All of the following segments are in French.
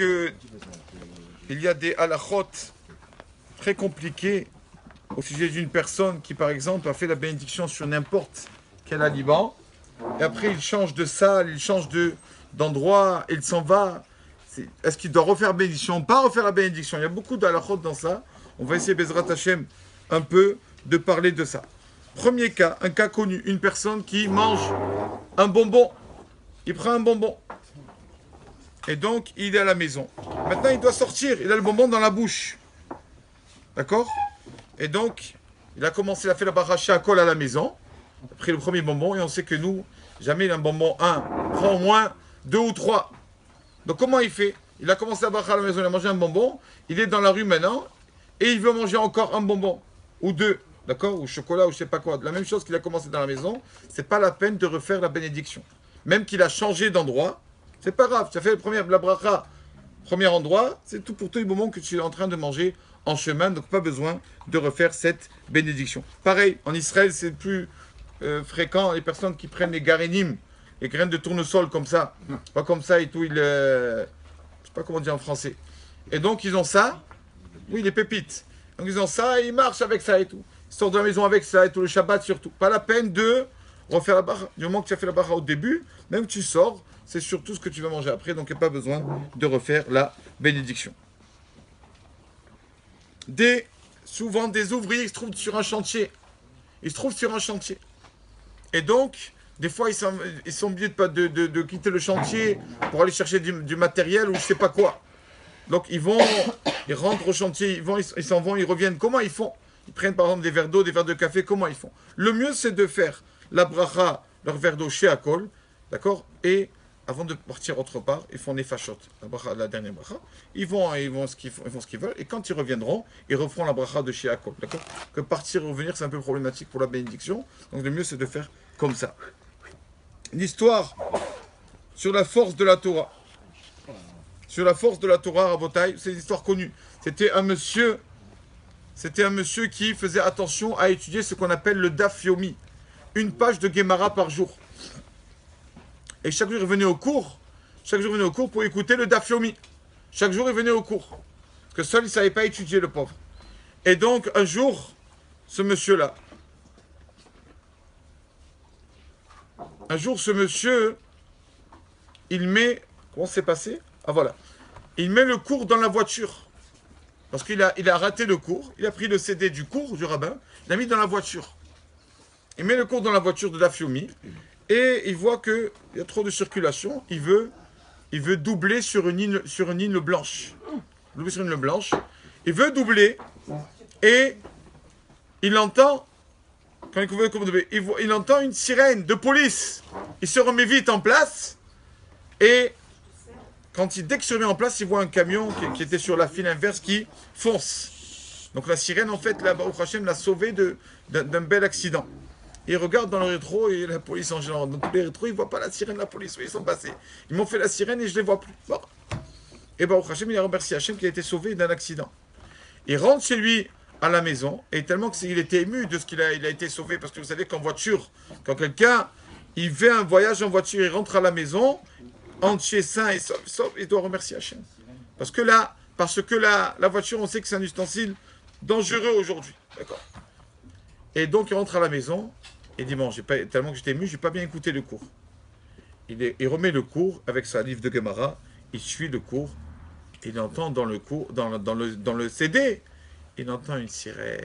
que il y a des halachot très compliqués au sujet d'une personne qui, par exemple, a fait la bénédiction sur n'importe quel aliment, et après il change de salle, il change d'endroit, il s'en va. Est-ce qu'il doit refaire bénédiction? Pas refaire la bénédiction. Il y a beaucoup d'halachot dans ça. On va essayer, Bezrat Hashem, un peu de parler de ça. Premier cas, un cas connu, une personne qui mange un bonbon. Il prend un bonbon. Et donc, il est à la maison. Maintenant, il doit sortir. Il a le bonbon dans la bouche. D'accord? Et donc, il a fait la baracha à col à la maison. Il a pris le premier bonbon. Et on sait que nous, jamais un bonbon, on prend au moins 2 ou 3. Donc, comment il fait? Il a commencé la baracha à la maison, il a mangé un bonbon. Il est dans la rue maintenant. Et il veut manger encore un bonbon. Ou 2. D'accord? Ou chocolat, ou je sais pas quoi. La même chose qu'il a commencé dans la maison. C'est pas la peine de refaire la bénédiction. Même qu'il a changé d'endroit. C'est pas grave, tu as fait la bracha, premier endroit, c'est tout pour tous les moments que tu es en train de manger en chemin, donc pas besoin de refaire cette bénédiction. Pareil, en Israël, c'est plus fréquent, les personnes qui prennent les garénim, les graines de tournesol comme ça, pas comme ça et tout, je sais pas comment dire en français. Et donc ils ont ça, oui, les pépites. Donc ils ont ça et ils marchent avec ça et tout. Ils sortent de la maison avec ça et tout, le Shabbat surtout. Pas la peine de refaire la bracha. Du moment que tu as fait la bracha au début, même que tu sors, c'est surtout ce que tu vas manger après, donc il n'y a pas besoin de refaire la bénédiction. Souvent des ouvriers se trouvent sur un chantier. Ils se trouvent sur un chantier. Et donc, des fois, ils sont obligés de quitter le chantier pour aller chercher du matériel ou je ne sais pas quoi. Donc ils rentrent au chantier, ils s'en vont, ils reviennent. Comment ils font? Ils prennent par exemple des verres d'eau, des verres de café, comment ils font? Le mieux, c'est de faire la bracha, leur verre d'eau chez Akol, d'accord? Et avant de partir autre part, ils font les fachot, la dernière bracha. Ils font ce qu'ils veulent, et quand ils reviendront, ils referont la bracha de chez Akol, d'accord? Que partir et revenir, c'est un peu problématique pour la bénédiction. Donc le mieux, c'est de faire comme ça. L'histoire sur la force de la Torah. Sur la force de la Torah, Rabotai, c'est une histoire connue. C'était un monsieur qui faisait attention à étudier ce qu'on appelle le Daf Yomi, une page de Gemara par jour. Et chaque jour, il venait au cours. Pour écouter le Daf Yomi. Chaque jour, il venait au cours. Parce que seul, il ne savait pas étudier, le pauvre. Et donc, un jour, ce monsieur, il met... Comment c'est passé? Ah, voilà. Il met le cours dans la voiture. Parce qu'il a raté le cours. Il a pris le CD du cours du rabbin. Il l'a mis dans la voiture. Il met le cours dans la voiture de Daf Yomi. Et il voit qu'il y a trop de circulation. Il veut doubler sur une ligne blanche. Il veut doubler. Et il entend, quand il entend une sirène de police. Il se remet vite en place. Et dès qu'il se remet en place, il voit un camion qui était sur la file inverse qui fonce. Donc la sirène, en fait, là, Baruch Hashem l'a sauvé d'un bel accident. Il regarde dans le rétro et la police en général. Dans tous les rétros, ils ne voient pas la sirène de la police. Ils sont passés. Ils m'ont fait la sirène et je ne les vois plus. Bon. Et Baruch Hashem, il a remercié Hashem qui a été sauvé d'un accident. Il rentre chez lui à la maison et tellement qu'il était ému de ce qu'il a été sauvé. Parce que vous savez qu'en voiture, quand quelqu'un il fait un voyage en voiture, il rentre à la maison, entier, sain et sauf, il doit remercier Hashem. Parce que la voiture, on sait que c'est un ustensile dangereux aujourd'hui. D'accord. Et donc il rentre à la maison. Il dit, bon, tellement que j'étais ému, je n'ai pas bien écouté le cours. Il remet le cours avec sa livre de Gemara, il suit le cours, il entend dans le CD, il entend une sirène.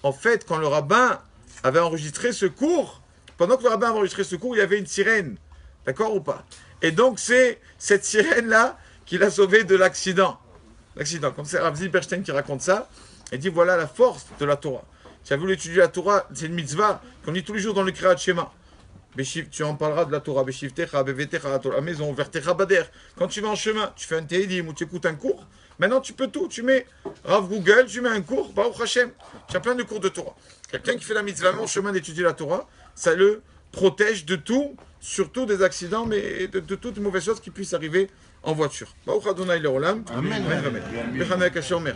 En fait, quand le rabbin avait enregistré ce cours, pendant que le rabbin avait enregistré ce cours, il y avait une sirène. D'accord ou pas? Et donc, c'est cette sirène-là qui l'a sauvé de l'accident. Comme c'est Rav Zilberstein qui raconte ça, il dit, voilà la force de la Torah. Tu as voulu étudier la Torah, c'est une mitzvah qu'on dit tous les jours dans le Kriyat Shema. Tu en parleras de la Torah, Beshivtecha, Bevetecha, à la maison, Vertecha Bader. Quand tu vas en chemin, tu fais un Teilim ou tu écoutes un cours. Maintenant, tu peux tout. Tu mets Rav Google, tu mets un cours, Baruch Hashem. Tu as plein de cours de Torah. Quelqu'un qui fait la mitzvah en chemin d'étudier la Torah, ça le protège de tout, surtout des accidents, mais de toutes les mauvaises choses qui puissent arriver en voiture. Baruch Adonai Leolam. Amen. Amen.